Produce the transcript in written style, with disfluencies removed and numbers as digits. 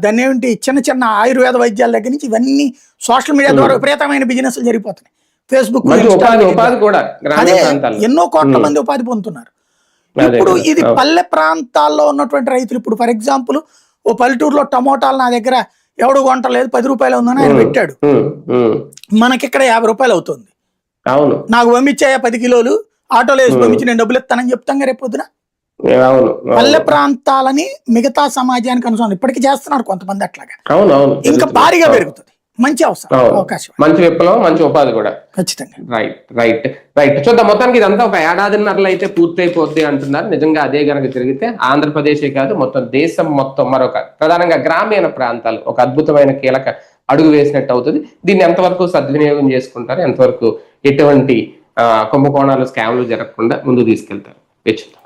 దాన్ని ఏమిటి చిన్న చిన్న ఆయుర్వేద వైద్యాల దగ్గర నుంచి ఇవన్నీ సోషల్ మీడియా ద్వారా విపరీతమైన బిజినెస్లు జరిగిపోతున్నాయి. ఫేస్బుక్, అదే ఎన్నో కోట్ల మంది ఉపాధి పొందుతున్నారు. ఇప్పుడు ఇది పల్లె ప్రాంతాల్లో ఉన్నటువంటి రైతులు, ఇప్పుడు ఫర్ ఎగ్జాంపుల్ ఓ పల్లెటూరులో టమోటాలు నా దగ్గర ఎవడు కొంటలేదు, 10 రూపాయలు ఉందని ఆయన పెట్టాడు, మనకిక్కడ 50 రూపాయలు అవుతుంది, నాకు పంపించాయా 10 కిలోలు ఆటోలో వేసి పంపించి నేను డబ్బులు ఇస్తానని చెప్తాం రేపు పొద్దున. పల్లె ప్రాంతాలని మిగతా సమాజానికి అనుసరణ ఇప్పటికీ చేస్తున్నారు కొంతమంది, అట్లాగా ఇంకా భారీగా పెరుగుతుంది. మంచి అవకాశం, మంచి విప్లవం, మంచి ఉపాధి కూడా ఖచ్చితంగా. రైట్ చూద్దాం. మొత్తానికి ఇదంతా ఒక ఏడాదిన్నరలో అయితే పూర్తయిపోద్ది అంటున్నారు. నిజంగా అదే కనుక జరిగితే ఆంధ్రప్రదేశే కాదు మొత్తం దేశం మొత్తం, మరొక ప్రధానంగా గ్రామీణ ప్రాంతాలు ఒక అద్భుతమైన కీలక అడుగు వేసినట్టు అవుతుంది. దీన్ని ఎంతవరకు సద్వినియోగం చేసుకుంటారు, ఎంతవరకు ఎటువంటి కుంభకోణాలు, స్కామ్లు జరగకుండా ముందుకు తీసుకెళ్తారు, వేచుద్దాం.